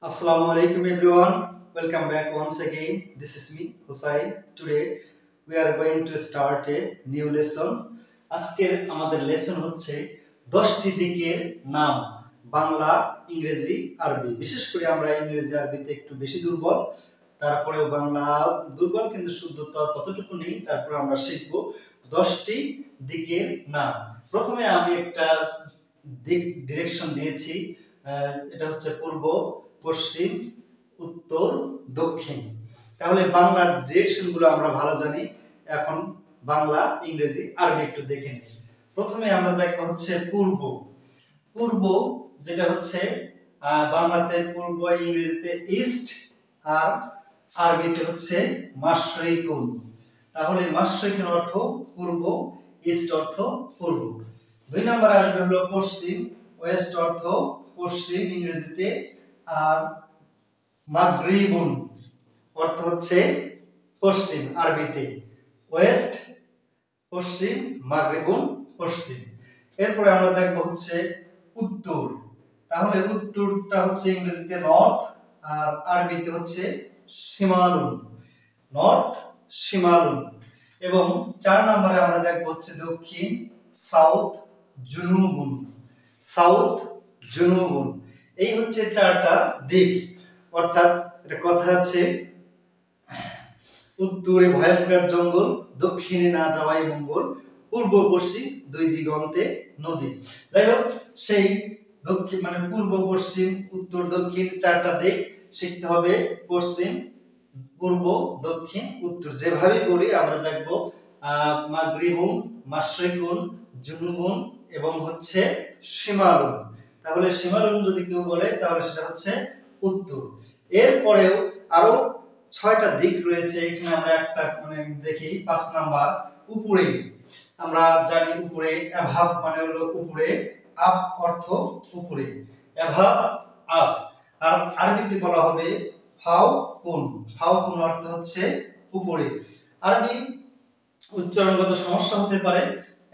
Assalamu alaikum everyone. Welcome back once again. This is me, Hussain. Today we are going to start a new lesson. আজকের আমাদের lesson হচ্ছে 10টি দিকের নাম বাংলা, ইংরেজি, আরবি। বিশেষ করে আমরা ইংরেজি আরবিতে একটু বেশি দুর্বল। তারপরেও বাংলা দুর্বল কিন্তু শুদ্ধতা ততটুকু নেই। তারপরে আমরা শিখব 10টি দিকের নাম। প্রথমে আমি একটা দিক ডিরেকশন দিয়েছি। এটা হচ্ছে পূর্ব, পশ্চিম, উত্তর, দক্ষিণ। তাহলে বাংলার ডিরেকশনগুলো আমরা ভালো জানি। এখন বাংলা, ইংরেজি, আরবি একটু দেখে নিই। প্রথমে আমরা দেখব হচ্ছে পূর্ব। পূর্ব যেটা হচ্ছে বাংলাতে পূর্ব, ইংরেজিতে ইস্ট, আর আরবিতে হচ্ছে মাশরিকুন। তাহলে মাশরিকুন অর্থ পূর্ব, ইস্ট অর্থ পূর্ব। 2 নম্বরে আসবে হলো পশ্চিম। ওয়েস্ট অর্থ পশ্চিম ইংরেজিতে, আর মাগরিবুন অর্থ হচ্ছে পশ্চিম আরবিতে। ওয়েস্ট পশ্চিম, মাগরিবুন পশ্চিম। এরপরে আমরা দেখব হচ্ছে উত্তর। তাহলে উত্তরটা হচ্ছে ইংরেজিতে নর্থ, আর আরবিতে হচ্ছে শিমালুন। নর্থ, শিমালুন। এবং 4 নম্বরে আমরা দেখব হচ্ছে দক্ষিণ, সাউথ, জুনুবুন। সাউথ, জুনুবুন। এই হচ্ছে 4টা দিক। অর্থাৎ এটা কথা আছে, উত্তরে ভয়ঙ্কর জঙ্গল, দক্ষিণে না যাওয়াই মঙ্গল, পূর্ব পশ্চিম 2 দিগন্তে নদী। যাই হোক, সেই দক্ষিণ মানে পূর্ব, পশ্চিম, উত্তর, দক্ষিণ 4টা দিক শিখতে হবে। পশ্চিম, পূর্ব, দক্ষিণ, উত্তর যেভাবে করি আমরা দেখব মাগরিবুন, মাশরিকুন, জুনুবুন এবং হচ্ছে শিমালুন। তাহলে শিমালুন যদি কেউ বলে তাহলে সেটা হচ্ছে উত্তর। এরপরেও আরো 6টা দিক রয়েছে। এখানে আমরা একটা দেখি 5 নাম্বার উপরে। আমরা জানি উপরে অ্যাভাব মানে হলো উপরে, আপ অর্থ উপরে, অ্যাভাব আপ। আর আরবিতে বলা হবে ফাওকুন। ফাওকুন অর্থ হচ্ছে উপরে। আরবি উচ্চারণগত সমস্যা হতে পারে।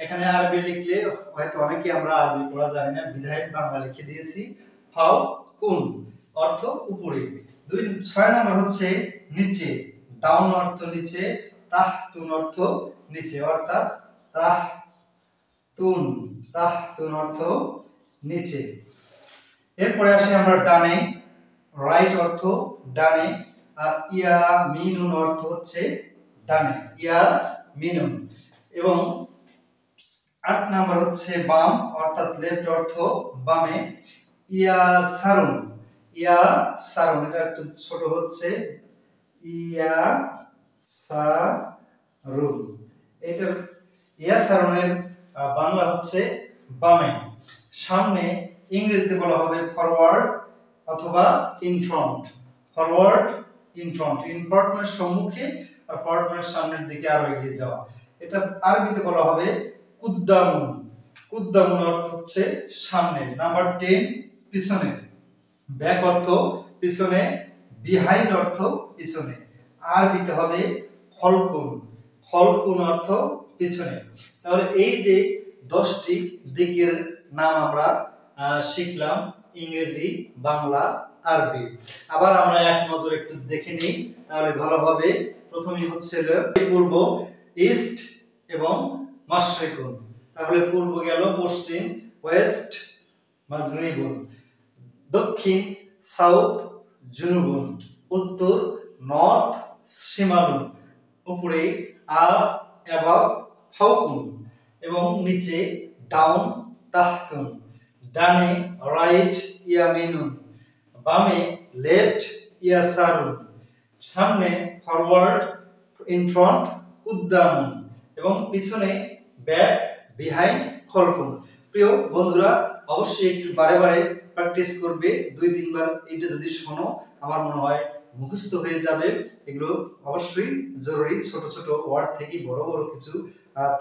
এখানে আরবি লিখলে হয়তো অনেকে আমরা আরবি পড়া জানি না, বিধায় বাংলা লিখে দিয়েছি ফাওকুন অর্থ উপরে। 6 নম্বর হচ্ছে নিচে। ডাউন অর্থ নিচে, তাহতুন অর্থ নিচে, অর্থাৎ তাহতুন, তাহতুন অর্থ নিচে। এরপরে আসি আমরা ডানে। রাইট অর্থ ডানে, আর ইয়ামিনুন অর্থ হচ্ছে ডানে, ইয়ামিনুন। এবং 8 নাম্বার হচ্ছে বাম, অর্থাৎ লেফট অর্থ বামে, ইয়াসারুন। ইয়াসারুন এটা একটু ছোট হচ্ছে, ইয়াসারুন। এটা ইয়াসারুনের বাংলা হচ্ছে বামে। সামনে ইংরেজিতে বলা হবে ফরওয়ার্ড অথবা in front. Forward, in front. In front মানে সম্মুখে, আর ফরওয়ার্ড মানে সামনের দিকে আরো এগিয়ে যাওয়া। এটা আরবিতে বলা হবে কুদ্দামুন। কুদ্দামুন অর্থ হচ্ছে সামনে। নাম্বার 10 পিছনে। ব্যাক অর্থ পিছনে, বিহাইন্ড অর্থ পিছনে। আরবিতে হবে খলকুন। খলকুন অর্থ পিছনে। তাহলে এই যে 10টি দিকের নাম আমরা শিখলাম, ইংরেজি, বাংলা, আরবি। আবার আমরা এক নজর একটু দেখে নিই, তাহলে ভালো হবে। প্রথমেই হচ্ছে পূর্ব, ইস্ট এবং মাশরিকুন। তাহলে পূর্ব গেল পশ্চিম, ওয়েস্ট, মাগরিবুন। দক্ষিণ, সাউথ, জুনুবুন। উত্তর, নর্থ, শিমালুন। উপরে অ্যাবাভ, ফাওকুন। এবং নিচে ডাউন, তাহতুন। ডানে রাইট, ইয়ামিনুন। বামে লেফট, ইয়াসারুন। সামনে ফরওয়ার্ড, ইন ফ্রন্ট, কুদ্দামুন। এবং পিছনে ব্যাক, বিহাইন্ড, খলকুন। প্রিয় বন্ধুরা, অবশ্যই একটু বারে বারে প্র্যাকটিস করবে। 2-3 বার এটা যদি শোনো, আমার মনে হয় মুখস্থ হয়ে যাবে। এগুলো অবশ্যই জরুরি। ছোট ছোট ওয়ার্ড থেকে বড় বড় কিছু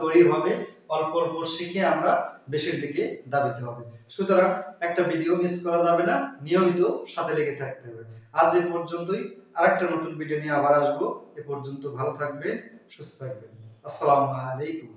তৈরি হবে। অল্প অল্প শিখে আমরা বেশির দিকে দাবিতে হবে। সুতরাং একটা ভিডিও মিস করা যাবে না, নিয়মিত সাথে লেগে থাকতে হবে। আজ এ পর্যন্তই। আরেকটা নতুন ভিডিও নিয়ে আবার আসবো। এ পর্যন্ত ভালো থাকবে, সুস্থ থাকবে। আসসালামু আলাইকুম।